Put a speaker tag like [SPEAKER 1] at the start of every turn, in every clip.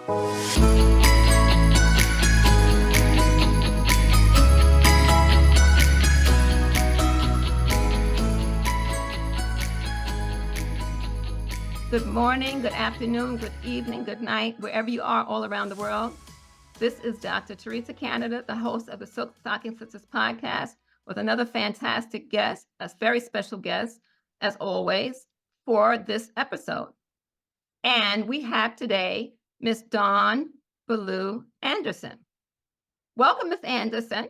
[SPEAKER 1] Good morning, good afternoon, good evening, good night, wherever you are all around the world. This is Dr. Teresa Canada, the host of the Silk Stocking Sisters podcast, with another fantastic guest, a very special guest, as always, for this episode. And we have today Miss Dawn Ballou Anderson. Welcome, Miss Anderson.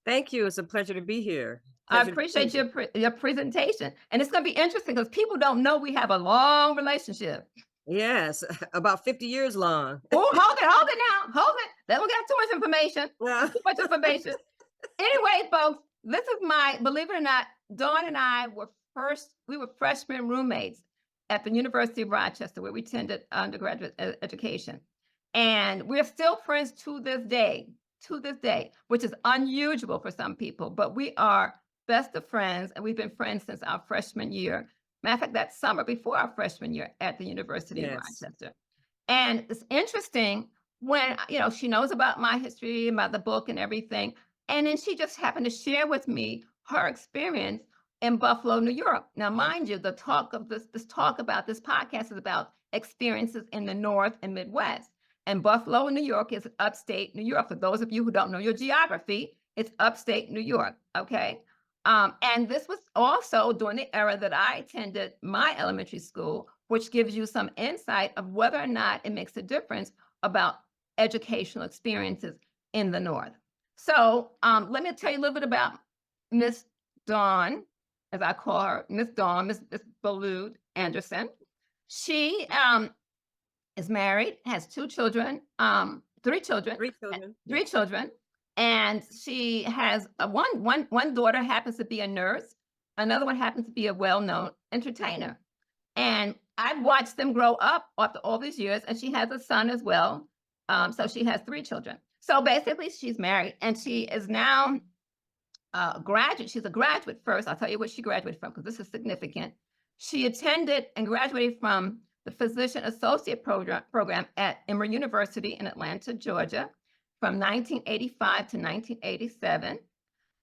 [SPEAKER 2] Thank you. It's a pleasure to be here.
[SPEAKER 1] I appreciate your presentation. And it's going to be interesting because people don't know we have a long relationship.
[SPEAKER 2] Yes, about 50 years long.
[SPEAKER 1] Oh, hold it now. Hold it. They don't get too much information. Too much information. Anyway, folks, this is believe it or not, Dawn and I were freshman roommates at the University of Rochester, where we attended undergraduate education. And we're still friends to this day, which is unusual for some people, but we are best of friends, and we've been friends since our freshman year. Matter of fact, that summer before our freshman year at the University of Rochester. And it's interesting when, she knows about my history, about the book and everything. And then she just happened to share with me her experience in Buffalo, New York. Now, mind you, the talk of this podcast is about experiences in the North and Midwest. And Buffalo, New York is upstate New York. For those of you who don't know your geography, it's upstate New York, okay? And this was also during the era that I attended my elementary school, which gives you some insight of whether or not it makes a difference about educational experiences in the North. So let me tell you a little bit about Miss Dawn, as I call her, Miss Dawn, Miss Ballou Anderson. She is married, has three children. And she has one daughter happens to be a nurse. Another one happens to be a well-known entertainer. And I've watched them grow up after all these years, and she has a son as well. So she has three children. So basically, she's married, and she is now a graduate. She's a graduate first. I'll tell you what she graduated from, because this is significant. She attended and graduated from the Physician Associate program at Emory University in Atlanta, Georgia, from 1985 to 1987.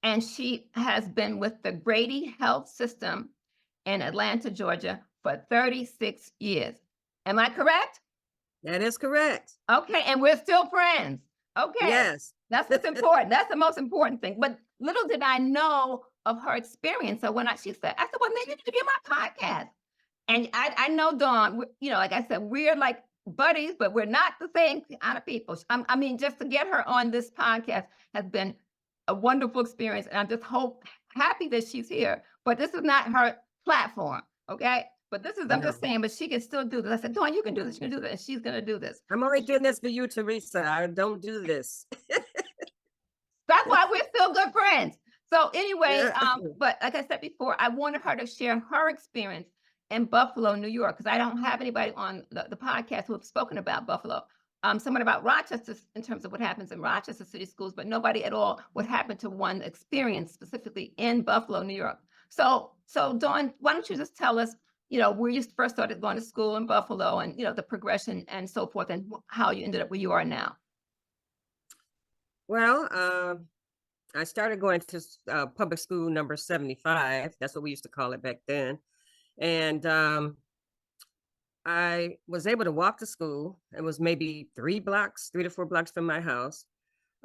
[SPEAKER 1] And she has been with the Grady Health System in Atlanta, Georgia for 36 years. Am I correct?
[SPEAKER 2] That is correct.
[SPEAKER 1] Okay, and we're still friends. Okay.
[SPEAKER 2] Yes.
[SPEAKER 1] That's what's important. That's the most important thing. But little did I know of her experience. So when she said, well, maybe you need to be on my podcast. And I know Dawn, like I said, we're like buddies, but we're not the same kind of people. I mean, just to get her on this podcast has been a wonderful experience. And I'm just happy that she's here. But this is not her platform, okay? But I'm just saying, but she can still do this. I said, Dawn, you can do this. You can do this. And she's going to do this.
[SPEAKER 2] I'm only doing this for you, Teresa. I don't do this.
[SPEAKER 1] That's why we're still good friends. So anyway, but like I said before, I wanted her to share her experience in Buffalo, New York, because I don't have anybody on the podcast who have spoken about Buffalo. Someone about Rochester in terms of what happens in Rochester City Schools, but nobody at all what happened to one experience specifically in Buffalo, New York. So Dawn, why don't you just tell us, where you first started going to school in Buffalo and, the progression and so forth, and how you ended up where you are now.
[SPEAKER 2] Well, I started going to public school number 75. That's what we used to call it back then. And I was able to walk to school. It was maybe 3 to 4 blocks from my house.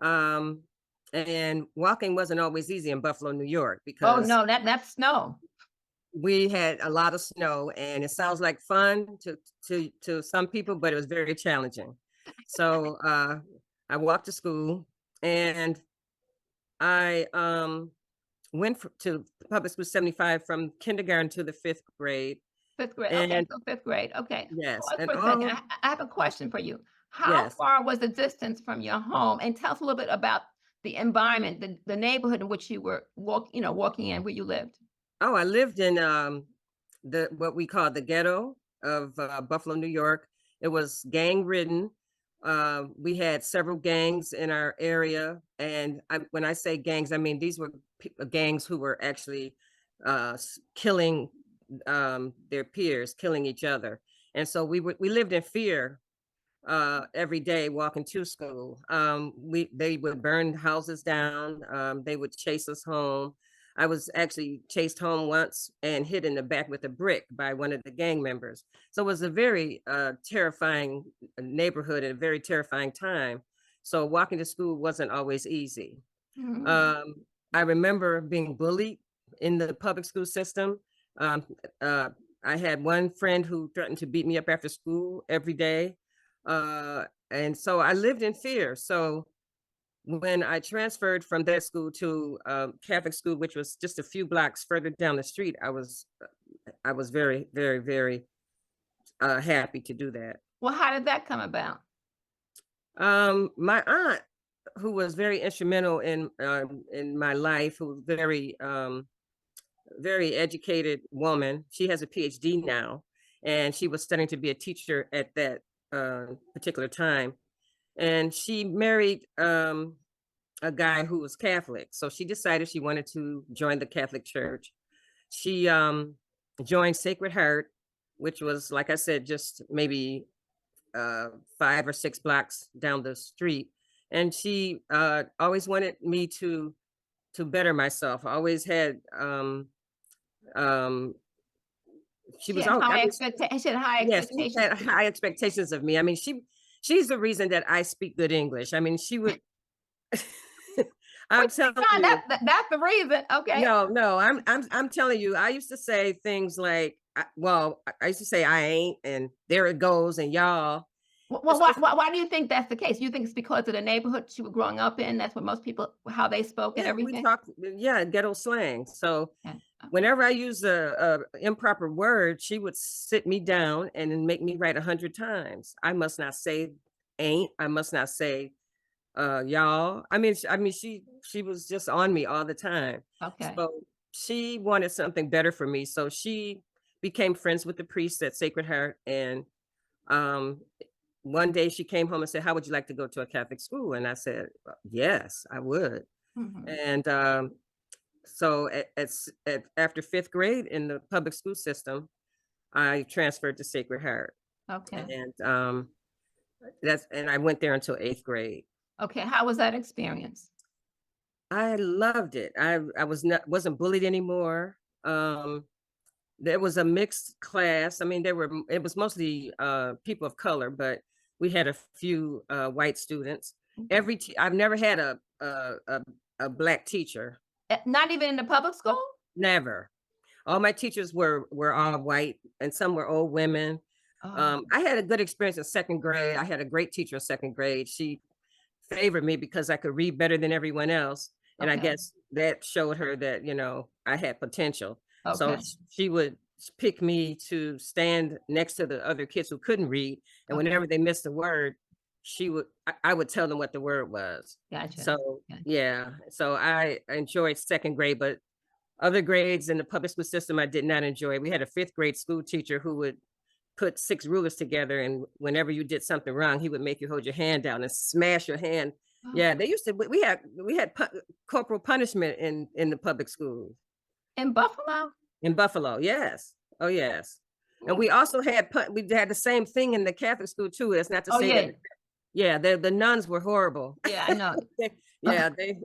[SPEAKER 2] And walking wasn't always easy in Buffalo, New York, because
[SPEAKER 1] oh no, that's snow.
[SPEAKER 2] We had a lot of snow, and it sounds like fun to some people, but it was very challenging. So I walked to school, and I went to public school 75 from kindergarten to the 5th grade.
[SPEAKER 1] 5th grade. Okay, so 5th grade. Okay.
[SPEAKER 2] Yes.
[SPEAKER 1] I have a question for you. How far was the distance from your home? And tell us a little bit about the environment, the neighborhood in which you were walking in, where you lived.
[SPEAKER 2] Oh, I lived in what we call the ghetto of Buffalo, New York. It was gang ridden. We had several gangs in our area. And when I say gangs, I mean, these were gangs who were actually killing their peers, killing each other. And so we lived in fear every day walking to school. They would burn houses down. They would chase us home. I was actually chased home once and hit in the back with a brick by one of the gang members. So it was a very terrifying neighborhood and a very terrifying time. So walking to school wasn't always easy. Um, I remember being bullied in the public school system. Um, uh, I had one friend who threatened to beat me up after school every day. And so I lived in fear. So when I transferred from that school to Catholic school, which was just a few blocks further down the street, I was very, very, very happy to do that.
[SPEAKER 1] Well, how did that come about?
[SPEAKER 2] My aunt, who was very instrumental in my life, who was very educated woman. She has a PhD now, and she was studying to be a teacher at that particular time. And she married a guy who was Catholic. So she decided she wanted to join the Catholic Church. She joined Sacred Heart, which was, like I said, just maybe 5 or 6 blocks down the street. And she always wanted me to better myself. I always had she was
[SPEAKER 1] had high
[SPEAKER 2] I mean,
[SPEAKER 1] expectations. She had high
[SPEAKER 2] yes, she
[SPEAKER 1] expectations.
[SPEAKER 2] had high expectations of me. I mean, she's the reason that I speak good English. I mean, she would I'm telling
[SPEAKER 1] Fine,
[SPEAKER 2] you.
[SPEAKER 1] that's the reason. Okay.
[SPEAKER 2] No, I'm telling you, I used to say things like, I used to say I ain't, and there it goes, and y'all.
[SPEAKER 1] Well,
[SPEAKER 2] So
[SPEAKER 1] why do you think that's the case? You think it's because of the neighborhood she was growing up in? That's what most people, how they spoke and
[SPEAKER 2] yeah, we
[SPEAKER 1] everything?
[SPEAKER 2] talk, yeah, ghetto slang. So
[SPEAKER 1] Yeah.
[SPEAKER 2] whenever I use a improper word, she would sit me down and then make me write 100 times. I must not say ain't. I must not say y'all. She was just on me all the time.
[SPEAKER 1] Okay.
[SPEAKER 2] So she wanted something better for me. So she became friends with the priest at Sacred Heart. And um one day she came home and said, how would you like to go to a Catholic school? And I said, yes, I would.
[SPEAKER 1] Mhm.
[SPEAKER 2] And so after 5th grade in the public school system, I transferred to Sacred Heart.
[SPEAKER 1] Okay.
[SPEAKER 2] And and I went there until 8th grade.
[SPEAKER 1] Okay. How was that experience?
[SPEAKER 2] I loved it. I wasn't bullied anymore. There was a mixed class. I mean, it was mostly people of color, but we had a few white students. I've never had a black teacher.
[SPEAKER 1] Not even in the public school?
[SPEAKER 2] Never. All my teachers were all white, and some were old women.
[SPEAKER 1] Oh,
[SPEAKER 2] I had a good experience in 2nd grade. I had a great teacher in 2nd grade. She favored me because I could read better than everyone else. And I
[SPEAKER 1] okay.
[SPEAKER 2] guess that showed her that, I had potential. So
[SPEAKER 1] Okay.
[SPEAKER 2] she would pick me to stand next to the other kids who couldn't read. And
[SPEAKER 1] Okay.
[SPEAKER 2] whenever they missed a word, I would tell them what the word was.
[SPEAKER 1] Gotcha.
[SPEAKER 2] So
[SPEAKER 1] Gotcha.
[SPEAKER 2] yeah, so I enjoyed 2nd grade, but other grades in the public school system, I did not enjoy. We had a 5th grade school teacher who would put 6 rulers together, and whenever you did something wrong, he would make you hold your hand down and smash your hand.
[SPEAKER 1] Oh,
[SPEAKER 2] Yeah, they used to. We had corporal punishment in the public schools
[SPEAKER 1] in Buffalo?
[SPEAKER 2] in Buffalo. Yes, oh yes, and
[SPEAKER 1] Ooh.
[SPEAKER 2] we also had we had the same thing in the Catholic school too. It's not to
[SPEAKER 1] Oh,
[SPEAKER 2] say
[SPEAKER 1] yeah.
[SPEAKER 2] that. Yeah, the nuns were horrible.
[SPEAKER 1] Yeah, I know.
[SPEAKER 2] Yeah, they.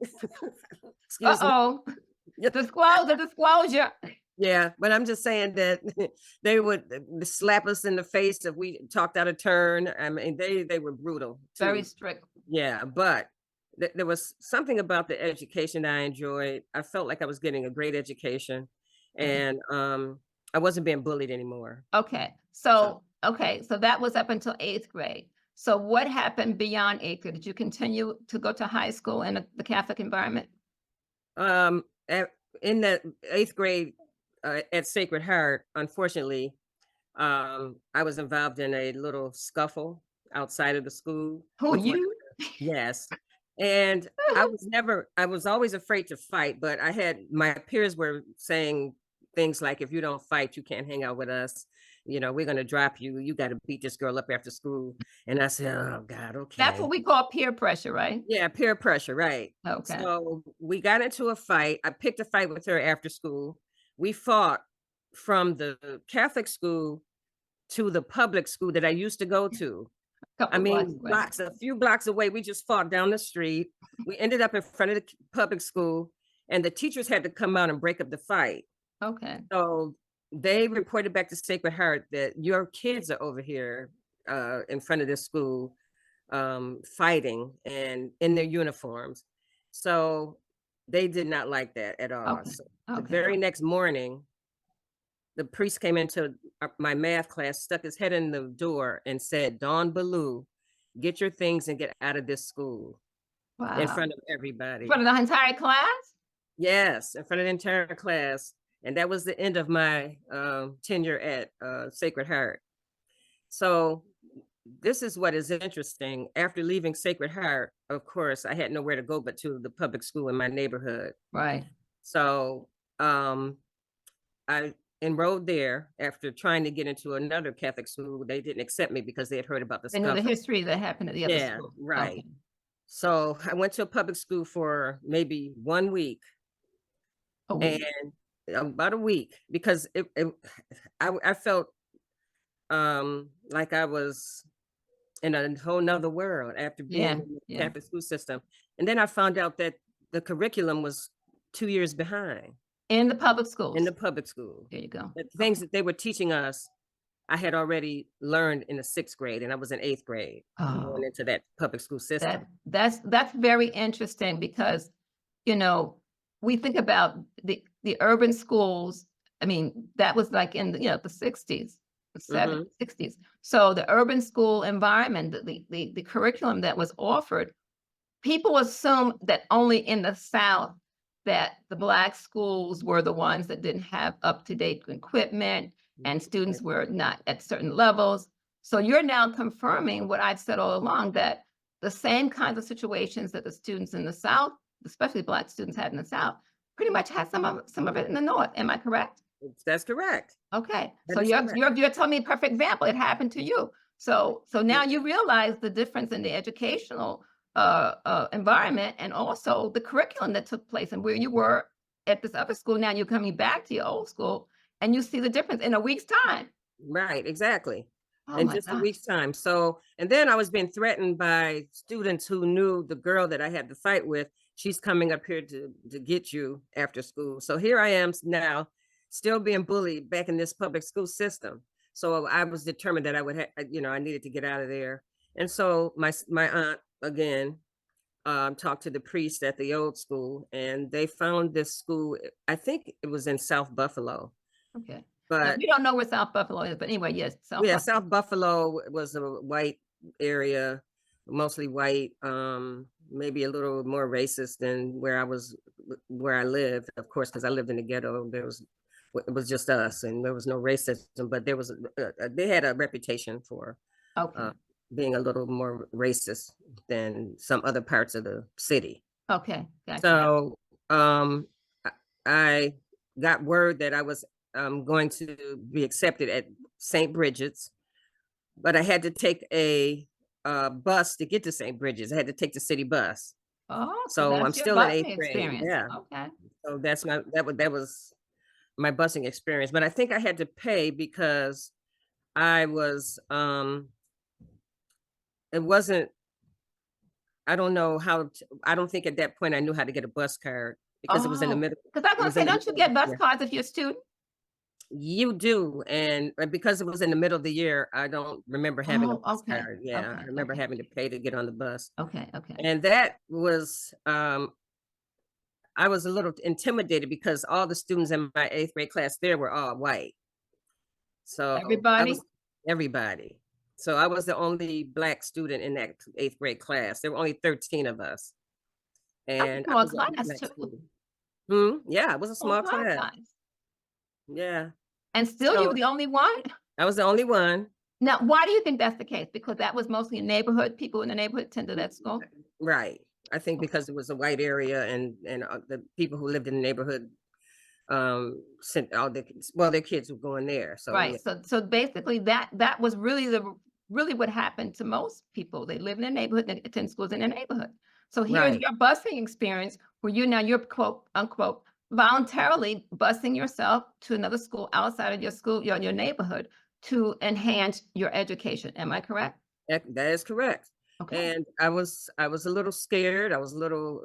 [SPEAKER 2] Excuse me.
[SPEAKER 1] Uh-oh. Disclosure.
[SPEAKER 2] Yeah, but I'm just saying that they would slap us in the face if we talked out of turn. I mean, they were brutal
[SPEAKER 1] Very
[SPEAKER 2] too.
[SPEAKER 1] strict.
[SPEAKER 2] Yeah, but there was something about the education I enjoyed. I felt like I was getting a great education,
[SPEAKER 1] Okay.
[SPEAKER 2] and I wasn't being bullied anymore.
[SPEAKER 1] Okay.
[SPEAKER 2] So
[SPEAKER 1] So that was up until 8th grade. So what happened beyond 8th grade? Did you continue to go to high school in the Catholic environment?
[SPEAKER 2] um, in the 8th grade at Sacred Heart, unfortunately, I was involved in a little scuffle outside of the school
[SPEAKER 1] Who,
[SPEAKER 2] with one.
[SPEAKER 1] you?
[SPEAKER 2] Yes. And I was always afraid to fight, but my peers were saying things like, if you don't fight, you can't hang out with us. We're going to drop you. You got to beat this girl up after school. And I said, oh God,
[SPEAKER 1] That's
[SPEAKER 2] okay.
[SPEAKER 1] what we call peer pressure, right?
[SPEAKER 2] Yeah, peer pressure, right.
[SPEAKER 1] Okay.
[SPEAKER 2] So we got into a fight. I picked a fight with her after school. We fought from the Catholic school to the public school that I used to go to. I
[SPEAKER 1] Couple blocks
[SPEAKER 2] mean,
[SPEAKER 1] away.
[SPEAKER 2] a few blocks away. We just fought down the street. We ended up in front of the public school, and the teachers had to come out and break up the fight.
[SPEAKER 1] Okay.
[SPEAKER 2] So they reported back to Sacred Heart that your kids are over here in front of this school fighting and in their uniforms. So they did not like that at all.
[SPEAKER 1] Okay.
[SPEAKER 2] So the
[SPEAKER 1] Okay.
[SPEAKER 2] very next morning, the priest came into my math class, stuck his head in the door and said, "Dawn Ballou, get your things and get out of this school." In
[SPEAKER 1] Wow.
[SPEAKER 2] front of
[SPEAKER 1] In
[SPEAKER 2] everybody.
[SPEAKER 1] front of the entire class?
[SPEAKER 2] Yes, in front of the entire class. And that was the end of my tenure at Sacred Heart. So this is what is interesting. After leaving Sacred Heart, of course, I had nowhere to go but to the public school in my neighborhood.
[SPEAKER 1] Right.
[SPEAKER 2] So I enrolled there after trying to get into another Catholic school. They didn't accept me because they had heard about the
[SPEAKER 1] They knew the
[SPEAKER 2] scuffle.
[SPEAKER 1] history that happened at the other
[SPEAKER 2] Yeah,
[SPEAKER 1] school.
[SPEAKER 2] right.
[SPEAKER 1] Okay.
[SPEAKER 2] So I went to a public school for maybe 1 week.
[SPEAKER 1] A week.
[SPEAKER 2] And about a week, because I felt like I was in a whole nother world after being
[SPEAKER 1] Yeah.
[SPEAKER 2] in the
[SPEAKER 1] Yeah.
[SPEAKER 2] Catholic school system. And then I found out that the curriculum was 2 years behind
[SPEAKER 1] In the public
[SPEAKER 2] in
[SPEAKER 1] schools.
[SPEAKER 2] the public school.
[SPEAKER 1] There you go.
[SPEAKER 2] The things that they were teaching us, I had already learned in the 6th grade, and I was in 8th grade
[SPEAKER 1] Oh,
[SPEAKER 2] going into that public school system.
[SPEAKER 1] that's very interesting because, you know, we think about the urban schools. I mean, that was like in the, the 60s, the 70s, 60s. So the urban school environment, the curriculum that was offered, people assume that only in the South that the Black schools were the ones that didn't have up-to-date equipment and students were not at certain levels. So you're now confirming what I've said all along, that the same kinds of situations that the students in the South, especially Black students, had in the South, pretty much had some of it in the North. Am I correct?
[SPEAKER 2] That's correct.
[SPEAKER 1] Okay.
[SPEAKER 2] That
[SPEAKER 1] So
[SPEAKER 2] is correct.
[SPEAKER 1] you're telling me a perfect example. It happened to you. So now you realize the difference in the educational environment and also the curriculum that took place and where you were at this other school. Now you're coming back to your old school and you see the difference in a week's time.
[SPEAKER 2] Right, exactly.
[SPEAKER 1] Oh
[SPEAKER 2] In
[SPEAKER 1] my
[SPEAKER 2] just a
[SPEAKER 1] gosh.
[SPEAKER 2] week's time. So, and then I was being threatened by students who knew the girl that I had to fight with. She's coming up here to get you after school. So here I am now, still being bullied back in this public school system. So I was determined that I would, I needed to get out of there. And so my aunt again talked to the priest at the old school, and they found this school. I think it was in South Buffalo.
[SPEAKER 1] Okay.
[SPEAKER 2] But
[SPEAKER 1] now, we don't know where South Buffalo is, but anyway, yes.
[SPEAKER 2] South Buffalo was a white area, mostly white, maybe a little more racist than where I lived, of course, because I lived in the ghetto. It was just us and there was no racism, but they had a reputation for being a little more racist than some other parts of the city.
[SPEAKER 1] Okay. Gotcha.
[SPEAKER 2] So I got word that I was going to be accepted at St. Bridget's, but I had to take a bus to get to St. Bridget's. I had to take the city bus.
[SPEAKER 1] Oh,
[SPEAKER 2] so I'm still in 8th grade.
[SPEAKER 1] experience.
[SPEAKER 2] Yeah.
[SPEAKER 1] Okay.
[SPEAKER 2] So that was my busing experience. But I think I had to pay because I was it wasn't. I don't know how. I don't think at that point I knew how to get a bus card because it was in the middle.
[SPEAKER 1] Because I was going to say, don't you get bus cards if you're a student?
[SPEAKER 2] You do, and because it was in the middle of the year, I don't remember having a bus
[SPEAKER 1] Okay.
[SPEAKER 2] card. Yeah, I remember having to pay to get on the bus.
[SPEAKER 1] Okay. Okay.
[SPEAKER 2] And that was, I was a little intimidated because all the students in my 8th grade class there were all white. So everybody. So I was the only Black student in that 8th grade class. There were only 13 of us. And
[SPEAKER 1] I was class too.
[SPEAKER 2] Yeah, it was a small class. Yeah.
[SPEAKER 1] And still you were the only one?
[SPEAKER 2] I was the only one.
[SPEAKER 1] Now, why do you think that's the case? Because that was mostly neighborhood, people in the neighborhood attended that school?
[SPEAKER 2] Right. I think because it was a white area and the people who lived in the neighborhood sent all their kids were going there. So
[SPEAKER 1] right. Yeah. So basically that was really what happened to most people. They live in a neighborhood and attend schools in their neighborhood. So here's your busing experience where you're quote unquote voluntarily busing yourself to another school outside of your school, your neighborhood, to enhance your education. Am I correct?
[SPEAKER 2] That is correct.
[SPEAKER 1] Okay.
[SPEAKER 2] And I was a little scared. I was a little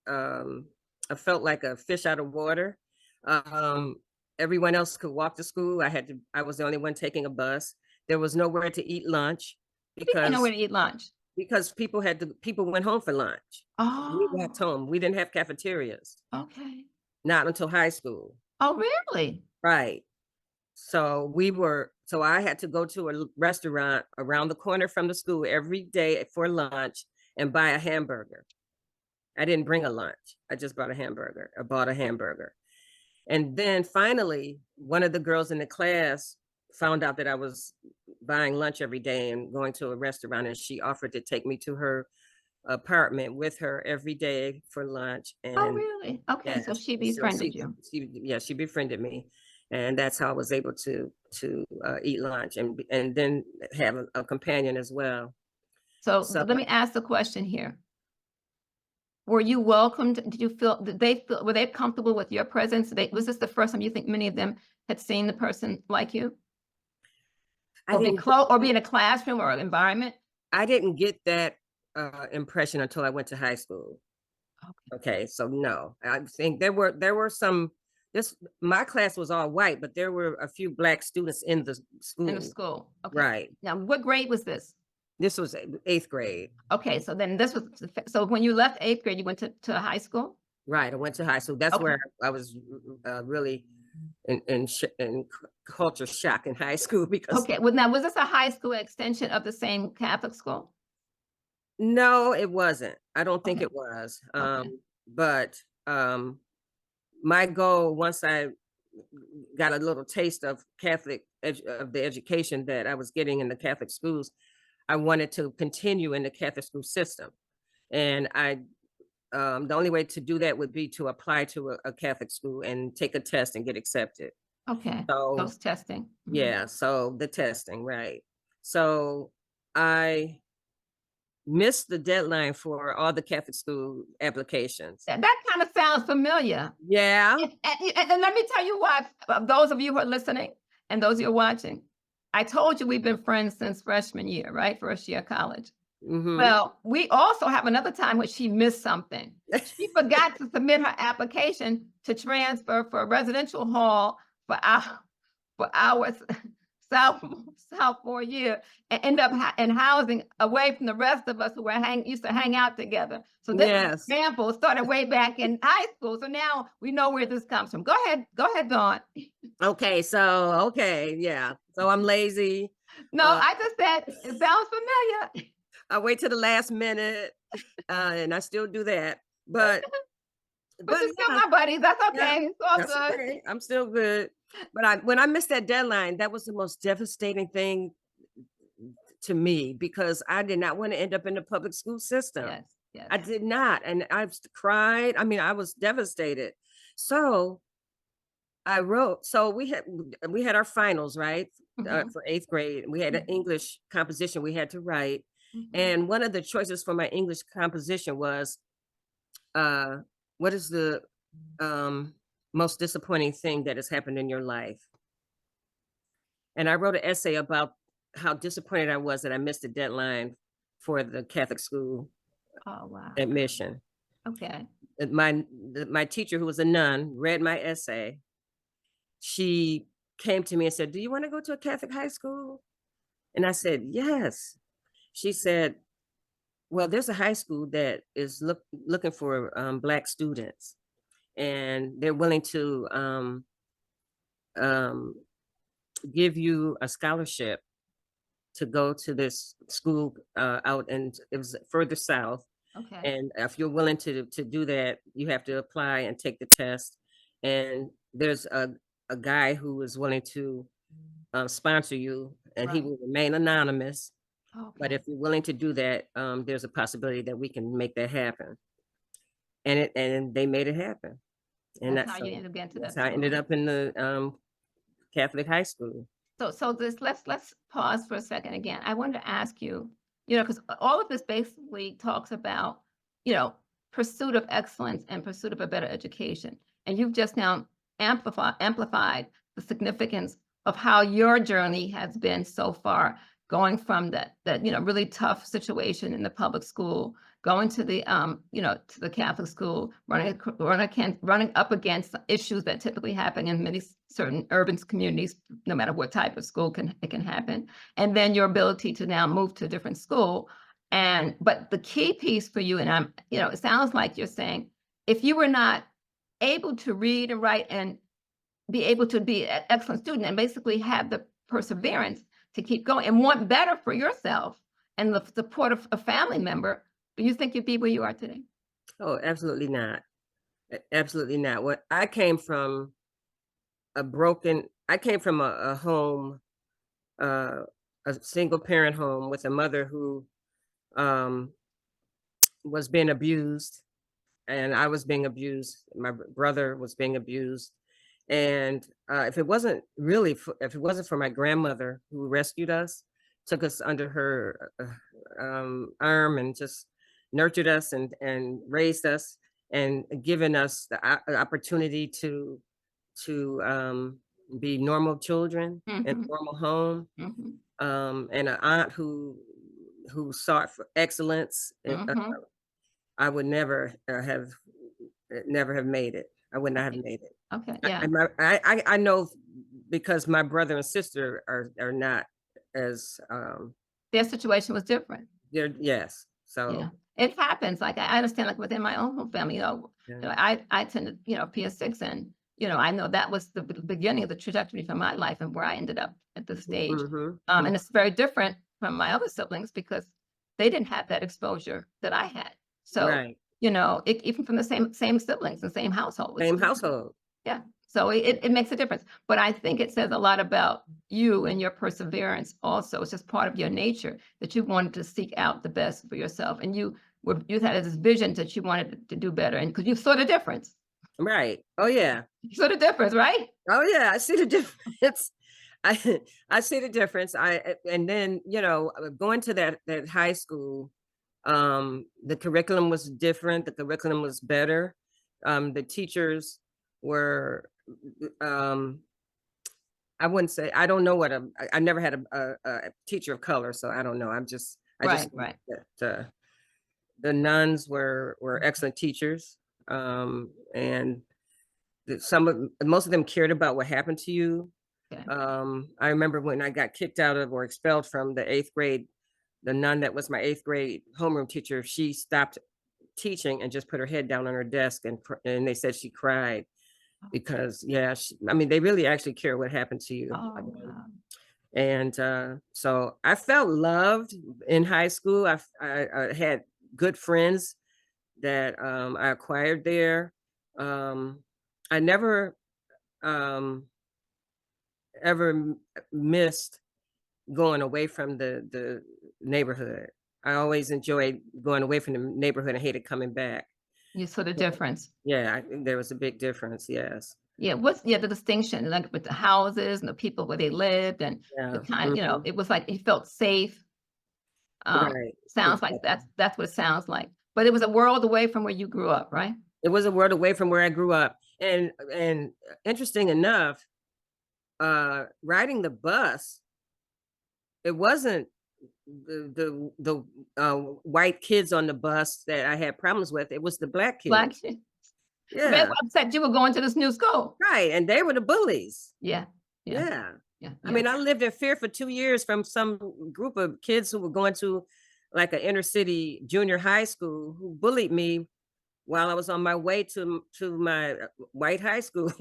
[SPEAKER 2] I felt like a fish out of water. Um, Everyone else could walk to school. I was the only one taking a bus. There was nowhere to eat lunch
[SPEAKER 1] You didn't know where
[SPEAKER 2] because
[SPEAKER 1] to eat lunch.
[SPEAKER 2] people went home for lunch. We walked
[SPEAKER 1] Oh,
[SPEAKER 2] home. We didn't have cafeterias,
[SPEAKER 1] okay.
[SPEAKER 2] not until high school.
[SPEAKER 1] Oh, really?
[SPEAKER 2] Right. So I had to go to a restaurant around the corner from the school every day for lunch and buy a hamburger. I didn't bring a lunch. I just bought a hamburger. I bought a hamburger. And then finally, one of the girls in the class found out that I was buying lunch every day and going to a restaurant, and she offered to take me to her apartment with her every day for lunch.
[SPEAKER 1] Oh,
[SPEAKER 2] And
[SPEAKER 1] really? Okay, so
[SPEAKER 2] yes,
[SPEAKER 1] she
[SPEAKER 2] so
[SPEAKER 1] befriended you.
[SPEAKER 2] she befriended me, and that's how I was able to eat lunch and then have a companion as well.
[SPEAKER 1] So
[SPEAKER 2] So
[SPEAKER 1] let me ask the question here. Were you welcomed? Were they comfortable with your presence? Was this the first time you think many of them had seen the person like you?
[SPEAKER 2] I didn't
[SPEAKER 1] Or be in a classroom or environment?
[SPEAKER 2] I didn't get that impression until I went to high school.
[SPEAKER 1] Okay.
[SPEAKER 2] Okay, so no, I think there were some. This My class was all white, but there were a few black students in the
[SPEAKER 1] In the
[SPEAKER 2] school.
[SPEAKER 1] school. Okay.
[SPEAKER 2] Right.
[SPEAKER 1] Now, what grade was this?
[SPEAKER 2] This was eighth grade.
[SPEAKER 1] Okay, so then this was so when you left 8th grade, you went to high school?
[SPEAKER 2] Right. I went to high school. That's
[SPEAKER 1] Okay.
[SPEAKER 2] where I was really in culture shock in high school because
[SPEAKER 1] Okay. Well, now was this a high school extension of the same Catholic school?
[SPEAKER 2] no, it wasn't. I don't think
[SPEAKER 1] Okay.
[SPEAKER 2] it was.
[SPEAKER 1] Okay.
[SPEAKER 2] But my goal, once I got a little taste of of the education that I was getting in the Catholic schools, I wanted to continue in the Catholic school system. And the only way to do that would be to apply to a Catholic school and take a test and get accepted.
[SPEAKER 1] Okay.
[SPEAKER 2] So
[SPEAKER 1] Those testing. Mhm.
[SPEAKER 2] yeah, so the testing, right. So I missed the deadline for all the Catholic school applications.
[SPEAKER 1] That kind of sounds familiar.
[SPEAKER 2] Yeah.
[SPEAKER 1] And let me tell you why, those of you who are listening and those who are watching, I told you we've been friends since freshman year, right? First year of college.
[SPEAKER 2] Hmm.
[SPEAKER 1] Well, we also have another time when she missed something. She forgot to submit her application to transfer for a residential hall for our sophomore year and end up in housing away from the rest of us who used to hang out together. So this
[SPEAKER 2] Yes.
[SPEAKER 1] example started way back in high school. So now we know where this comes from. Go ahead, Dawn.
[SPEAKER 2] Okay, yeah. So I'm lazy.
[SPEAKER 1] No,
[SPEAKER 2] Uh,
[SPEAKER 1] I just said it sounds familiar.
[SPEAKER 2] I wait to the last minute, and I still do that. But
[SPEAKER 1] But
[SPEAKER 2] but
[SPEAKER 1] you're still
[SPEAKER 2] yeah,
[SPEAKER 1] my buddy. That's
[SPEAKER 2] yeah,
[SPEAKER 1] okay. It's all
[SPEAKER 2] that's
[SPEAKER 1] good.
[SPEAKER 2] okay. I'm still good. But when I missed that deadline, that was the most devastating thing to me because I did not want to end up in the public school system.
[SPEAKER 1] Yes, yes.
[SPEAKER 2] I did not, and I cried. I mean, I was devastated. So I wrote. So we had our finals, right,
[SPEAKER 1] Mhm,
[SPEAKER 2] for eighth grade. We had an
[SPEAKER 1] mhm,
[SPEAKER 2] English composition we had to write,
[SPEAKER 1] mhm.
[SPEAKER 2] and one of the choices for my English composition was, uh, "What is the um, most disappointing thing that has happened in your life?" And I wrote an essay about how disappointed I was that I missed the deadline for the Catholic school
[SPEAKER 1] Oh, wow.
[SPEAKER 2] admission.
[SPEAKER 1] Okay.
[SPEAKER 2] My teacher, who was a nun, read my essay. She came to me and said, "Do you want to go to a Catholic high school?" And I said, "Yes." She said, "Well, there's a high school that is looking for Black students, and they're willing to um, give you a scholarship to go to this school out, and it was further south.
[SPEAKER 1] Okay.
[SPEAKER 2] And if you're willing to do that, you have to apply and take the test. And there's a guy who is willing to sponsor you, and he
[SPEAKER 1] Right.
[SPEAKER 2] will remain anonymous. But
[SPEAKER 1] Okay.
[SPEAKER 2] if you're willing to do that, there's a possibility that we can make that happen." And they made it happen. And
[SPEAKER 1] That's how you end up getting to
[SPEAKER 2] that's
[SPEAKER 1] that
[SPEAKER 2] how I ended
[SPEAKER 1] school.
[SPEAKER 2] up in the Catholic high school.
[SPEAKER 1] So this let's pause for a second again. I wanted to ask you, because all of this basically talks about, you know, pursuit of excellence and pursuit of a better education. And you've just now amplified the significance of how your journey has been so far. going from that really tough situation in the public school, going to the to the Catholic school, running up against issues that typically happen in many certain urban communities, no matter what type of school it can happen, and then your ability to now move to a different school. And but the key piece for you, and it sounds like you're saying, if you were not able to read and write and be able to be an excellent student and basically have the perseverance to keep going and want better for yourself and the support of a family member, do you think you'd be where you are today?
[SPEAKER 2] Oh, absolutely not. Absolutely not. What I came from I came from a home, uh, a single parent home with a mother who um, was being abused, and I was being abused. My brother was being abused. And if it wasn't for my grandmother who rescued us, took us under her arm and just nurtured us and raised us and given us the opportunity to be normal children in a
[SPEAKER 1] Mhm,
[SPEAKER 2] normal home,
[SPEAKER 1] mhm,
[SPEAKER 2] and an aunt who sought for excellence.
[SPEAKER 1] mhm.
[SPEAKER 2] I would never have made it. I would not have
[SPEAKER 1] Okay,
[SPEAKER 2] made it.
[SPEAKER 1] okay,
[SPEAKER 2] I
[SPEAKER 1] yeah.
[SPEAKER 2] and I know because my brother and sister are not as,
[SPEAKER 1] Their situation was different.
[SPEAKER 2] they're yes.
[SPEAKER 1] Yeah,
[SPEAKER 2] So,
[SPEAKER 1] it happens. Like I understand, like within my own home family,
[SPEAKER 2] yeah.
[SPEAKER 1] I attended, PS6, and I know that was the beginning of the trajectory for my life and where I ended up at this stage.
[SPEAKER 2] Mhm,
[SPEAKER 1] And it's very different from my other siblings because they didn't have that exposure that I had. So,
[SPEAKER 2] right.
[SPEAKER 1] even from the same siblings, the same household, it's
[SPEAKER 2] Same
[SPEAKER 1] still
[SPEAKER 2] household.
[SPEAKER 1] yeah. So it makes a difference. But I think it says a lot about you and your perseverance also. It's just part of your nature that you wanted to seek out the best for yourself. And you had this vision that you wanted to do better. And because you saw the difference.
[SPEAKER 2] Right. Oh, yeah.
[SPEAKER 1] You saw the difference, right?
[SPEAKER 2] Oh, yeah, I see the difference. I I see the difference. And then, going to that high school, the curriculum was different, the curriculum was better. The teachers were, um, I wouldn't say I don't know what I never had a teacher of color, so I don't know. I
[SPEAKER 1] Right,
[SPEAKER 2] just
[SPEAKER 1] right.
[SPEAKER 2] think that, the nuns were excellent teachers, and most of them cared about what happened to you.
[SPEAKER 1] Okay.
[SPEAKER 2] I remember when I got kicked out of or expelled from the 8th grade, the nun that was my 8th grade homeroom teacher, she stopped teaching and just put her head down on her desk, and they said she cried because, yeah, I mean, they really actually care what happened to you.
[SPEAKER 1] Oh, wow.
[SPEAKER 2] And so I felt loved in high school. I had good friends that I acquired there. I never um, ever missed going away from the neighborhood. I always enjoyed going away from the neighborhood and hated coming back.
[SPEAKER 1] You saw the difference.
[SPEAKER 2] Yeah, there was a big difference. Yes.
[SPEAKER 1] Yeah, the distinction, like with the houses and the people where they lived and the
[SPEAKER 2] Yeah.
[SPEAKER 1] kind,
[SPEAKER 2] Mhm.
[SPEAKER 1] it was like you felt safe.
[SPEAKER 2] Right.
[SPEAKER 1] Sounds like
[SPEAKER 2] Exactly.
[SPEAKER 1] that's what it sounds like. But it was a world away from where you grew up, right?
[SPEAKER 2] It was a world away from where I grew up. And interesting enough, riding the bus, it wasn't the white kids on the bus that I had problems with. It was the black
[SPEAKER 1] Black
[SPEAKER 2] kids.
[SPEAKER 1] kids. They were
[SPEAKER 2] Yeah.
[SPEAKER 1] upset you were going to this new school.
[SPEAKER 2] Right. And they were the bullies.
[SPEAKER 1] Yeah, yeah,
[SPEAKER 2] Yeah.
[SPEAKER 1] yeah,
[SPEAKER 2] I
[SPEAKER 1] yeah.
[SPEAKER 2] mean, I lived in fear for 2 years from some group of kids who were going to like an inner city junior high school who bullied me while I was on my way to my white high school.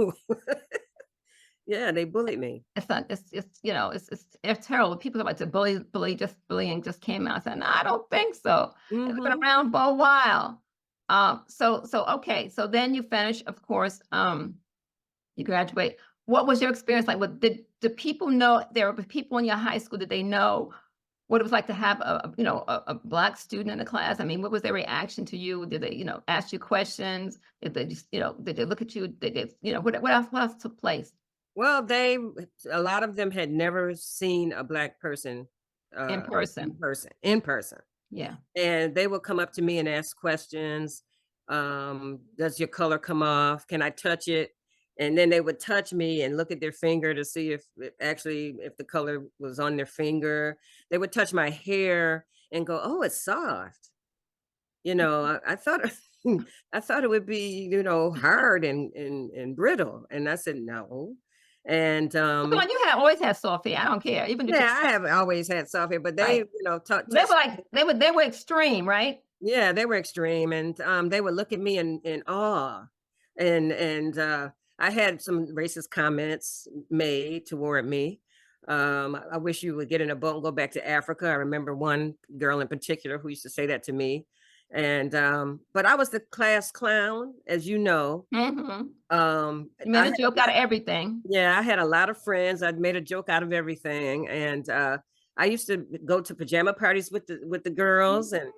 [SPEAKER 2] Yeah, they bullied me.
[SPEAKER 1] It's not it's terrible. People are like the bullying just came out. I said, "No, I don't think so." It's been
[SPEAKER 2] Mhm.
[SPEAKER 1] around for a while. Okay, so then you finish, of course, you graduate. What was your experience like? Did people know there were people in your high school? Did they know what it was like to have a black student in the class? I mean, what was their reaction to you? Did they, ask you questions? Did they just, did they look at you? Did they, what else took place
[SPEAKER 2] Well, a lot of them had never seen a black person,
[SPEAKER 1] in person?
[SPEAKER 2] in person.
[SPEAKER 1] Yeah.
[SPEAKER 2] And they would come up to me and ask questions. Does your color come off? Can I touch it? And then they would touch me and look at their finger to see if if the color was on their finger. They would touch my hair and go, "Oh, it's soft." I thought I thought it would be, hard and brittle. And I said, "No." And
[SPEAKER 1] Come on, you have always had soft hair. I don't care. Even if
[SPEAKER 2] yeah,
[SPEAKER 1] it's
[SPEAKER 2] I have always had soft hair, but they,
[SPEAKER 1] right. They were
[SPEAKER 2] touched.
[SPEAKER 1] like they were extreme, right?
[SPEAKER 2] Yeah, they were extreme, and they would look at me in awe, and I had some racist comments made toward me. I wish you would get in a boat and go back to Africa. I remember one girl in particular who used to say that to me, and but I was the class clown, as you know.
[SPEAKER 1] Mhm. You
[SPEAKER 2] I
[SPEAKER 1] made a
[SPEAKER 2] had
[SPEAKER 1] joke out of everything.
[SPEAKER 2] yeah, I had a lot of friends. I'd made a joke out of everything, and I used to go to pajama parties with the girls and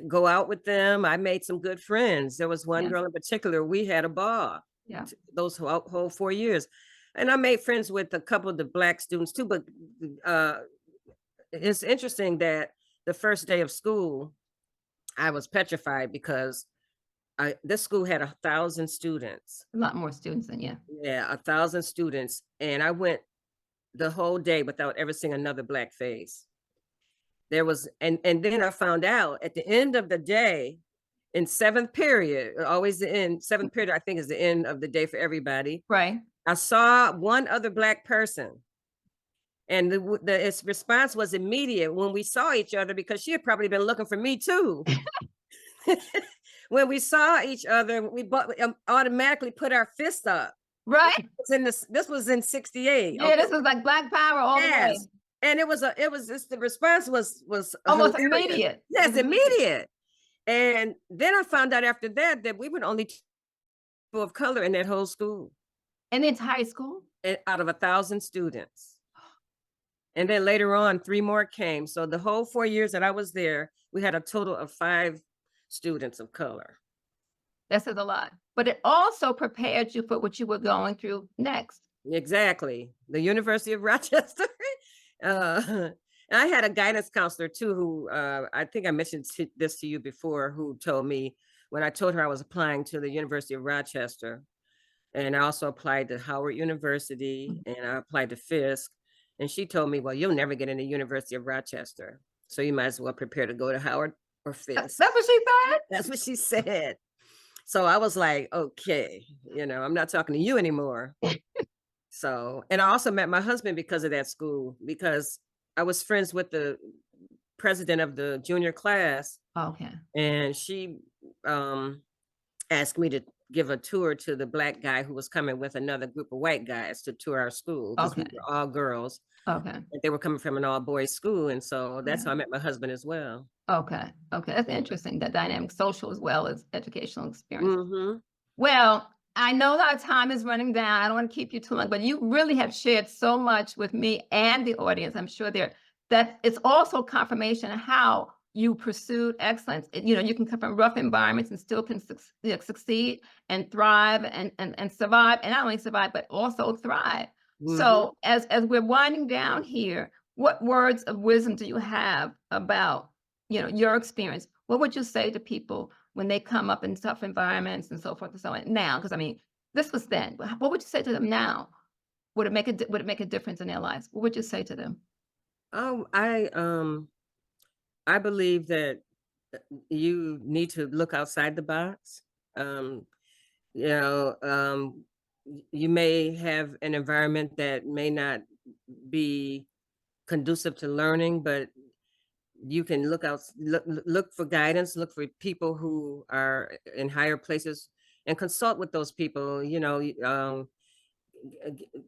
[SPEAKER 2] go out with them. I made some good friends. There was one
[SPEAKER 1] Yeah,
[SPEAKER 2] girl in particular. We had a ball
[SPEAKER 1] yeah.
[SPEAKER 2] those whole 4 years, and I made friends with a couple of the black students too. But uh, it's interesting that the first day of school, I was petrified because this school had 1,000 students.
[SPEAKER 1] A lot more students than you.
[SPEAKER 2] Yeah, 1,000 students, and I went the whole day without ever seeing another black face. There was and then I found out at the end of the day, in seventh period, always the end, seventh period, I think is the end of the day for everybody.
[SPEAKER 1] Right.
[SPEAKER 2] I saw one other black person, and its response was immediate when we saw each other because she had probably been looking for me too. When we saw each other, we automatically put our fist up.
[SPEAKER 1] Right?
[SPEAKER 2] This was in 68.
[SPEAKER 1] Yeah, this was like Black Power all the way.
[SPEAKER 2] Yes. And it was just, the response was
[SPEAKER 1] Almost
[SPEAKER 2] hilarious.
[SPEAKER 1] immediate.
[SPEAKER 2] Yes, immediate. And then I found out after that we were the only people of color in that whole school,
[SPEAKER 1] In the entire school?
[SPEAKER 2] out of 1,000 students. And then later on, 3 more came. So the whole 4 years that I was there, we had a total of 5 students of color.
[SPEAKER 1] That says a lot. But it also prepared you for what you were going through next.
[SPEAKER 2] Exactly. The University of Rochester. And I had a guidance counselor too, who I think I mentioned this to you before, who told me when I told her I was applying to the University of Rochester, and I also applied to Howard University, and I applied to Fisk, and she told me, "Well, you'll never get into University of Rochester, so you might as well prepare to go to Howard or Fisk."
[SPEAKER 1] That's what she said?
[SPEAKER 2] That's what she said. So I was like, "Okay, I'm not talking to you anymore." So, and I also met my husband because of that school, because I was friends with the president of the junior class,
[SPEAKER 1] Okay.
[SPEAKER 2] and she asked me to give a tour to the black guy who was coming with another group of white guys to tour our school, because we
[SPEAKER 1] Okay.
[SPEAKER 2] were all girls.
[SPEAKER 1] Okay.
[SPEAKER 2] And they were coming from an all boys school. And so that's
[SPEAKER 1] Yeah.
[SPEAKER 2] how I met my husband as well.
[SPEAKER 1] Okay. Okay. That's
[SPEAKER 2] Yeah.
[SPEAKER 1] interesting, that dynamic, social as well as educational experience.
[SPEAKER 2] Hmm.
[SPEAKER 1] Well, I know that our time is running down. I don't want to keep you too long, but you really have shared so much with me and the audience. I'm sure that it's also confirmation of how you pursued excellence. You can come from rough environments and still can succeed and thrive and survive, and not only survive, but also thrive. So as we're winding down here, what words of wisdom do you have about, your experience? What would you say to people when they come up in tough environments and so forth and so on now? Because I mean, this was then. What would you say to them now? Would it make a difference in their lives? What would you say to them?
[SPEAKER 2] Oh, I believe that you need to look outside the box. Um, you know, um, you may have an environment that may not be conducive to learning, but you can look for guidance, look for people who are in higher places, and consult with those people.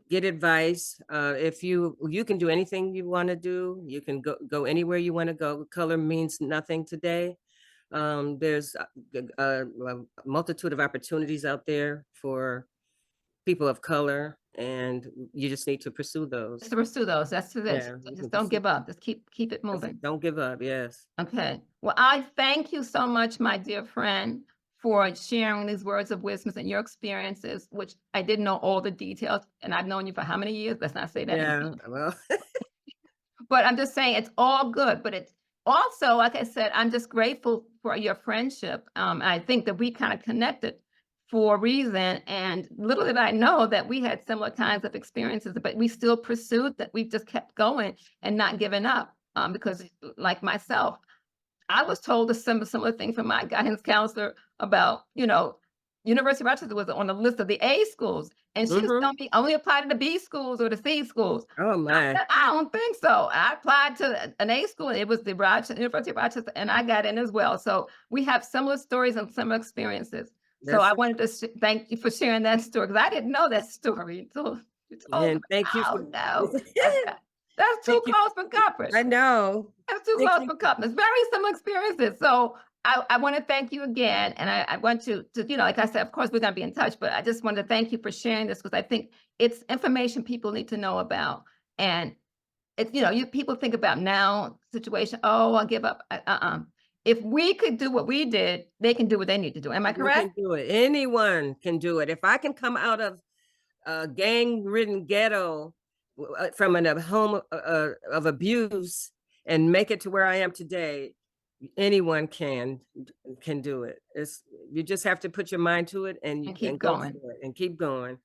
[SPEAKER 2] Get advice. If you can do anything you want to do, you can go anywhere you want to go. Color means nothing today. There's a multitude of opportunities out there for people of color, and you just need to pursue those.
[SPEAKER 1] Just to pursue those. That's to this.
[SPEAKER 2] Yeah,
[SPEAKER 1] So just don't give up. Just keep it moving.
[SPEAKER 2] Don't give up. Yes.
[SPEAKER 1] Okay. Well, I thank you so much, my dear friend, for sharing these words of wisdom and your experiences, which I didn't know all the details, and I've known you for how many years? Let's not say that.
[SPEAKER 2] Yeah. Well.
[SPEAKER 1] But I'm just saying it's all good. But it's also, like I said, I'm just grateful for your friendship. I think that we kind of connected for a reason. And little did I know that we had similar kinds of experiences, but we still pursued that. We just kept going and not giving up. Because like myself, I was told a similar thing from my guidance counselor about, University of Rochester was on the list of the A schools, and she was
[SPEAKER 2] Mhm.
[SPEAKER 1] telling me only apply to the B schools or the C schools.
[SPEAKER 2] Oh, my.
[SPEAKER 1] I don't think so. I applied to an A school. It was the University of Rochester, and I got in as well. So we have similar stories and similar experiences. So I
[SPEAKER 2] That's
[SPEAKER 1] wanted to thank you for sharing that story, because I didn't know that story until you told me.
[SPEAKER 2] and thank you
[SPEAKER 1] Oh
[SPEAKER 2] for
[SPEAKER 1] no, that's too
[SPEAKER 2] thank you.
[SPEAKER 1] close for comfort.
[SPEAKER 2] I know.
[SPEAKER 1] That's too
[SPEAKER 2] Thank
[SPEAKER 1] close
[SPEAKER 2] you.
[SPEAKER 1] for comfort. Very similar experiences. So I want to thank you again. And I want to, like I said, of course, we're going to be in touch, but I just want to thank you for sharing this, because I think it's information people need to know about. And it's, people think about now situation. Oh, I'll give up. If we could do what we did, they can do what they need to do. Am I
[SPEAKER 2] You can
[SPEAKER 1] correct?
[SPEAKER 2] do it. Anyone can do it. If I can come out of a gang-ridden ghetto from a home of abuse and make it to where I am today, anyone can do it. You just have to put your mind to it
[SPEAKER 1] And keep
[SPEAKER 2] and go
[SPEAKER 1] going.
[SPEAKER 2] for it and keep going.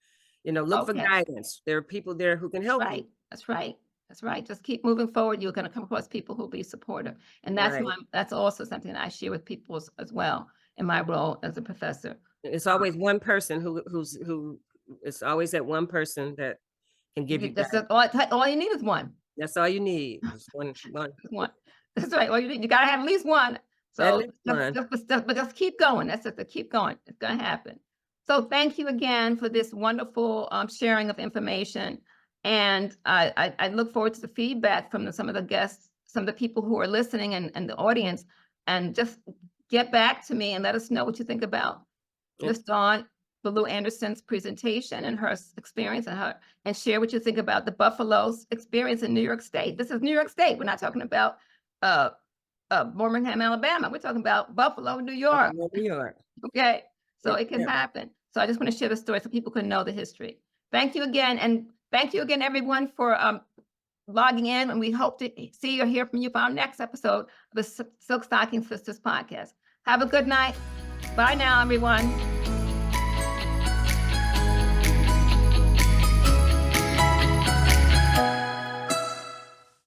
[SPEAKER 2] Look for
[SPEAKER 1] Okay.
[SPEAKER 2] guidance. There are people there who can
[SPEAKER 1] That's
[SPEAKER 2] help
[SPEAKER 1] right.
[SPEAKER 2] you.
[SPEAKER 1] That's right. That's right. Just keep moving forward. You're going to come across people who'll be supportive. And
[SPEAKER 2] Right.
[SPEAKER 1] that's also something that I share with people as well in my role as a professor.
[SPEAKER 2] It's always one person who it's always that one person that can give you
[SPEAKER 1] That's
[SPEAKER 2] guidance.
[SPEAKER 1] all you need is one.
[SPEAKER 2] That's all you need. Just one.
[SPEAKER 1] One. That's right. All you need, you got to have at least one.
[SPEAKER 2] At
[SPEAKER 1] So,
[SPEAKER 2] least one.
[SPEAKER 1] but just keep going. That's just to keep going. It's going to happen. So, thank you again for this wonderful sharing of information. And I look forward to the feedback from some of the guests, some of the people who are listening, and the audience. And just get back to me and let us know what you think about Miss Dawn Ballou Anderson's presentation and her experience, and share what you think about the Buffalo's experience in New York State. This is New York State. We're not talking about Birmingham, Alabama. We're talking about Buffalo, New York.
[SPEAKER 2] Buffalo, New York.
[SPEAKER 1] Okay, so it can
[SPEAKER 2] Yeah.
[SPEAKER 1] happen. So I just want to share the story so people can know the history. Thank you again, and thank you again, everyone, for logging in. And we hope to see or hear from you for our next episode of the Silk Stocking Sisters podcast. Have a good night. Bye now, everyone.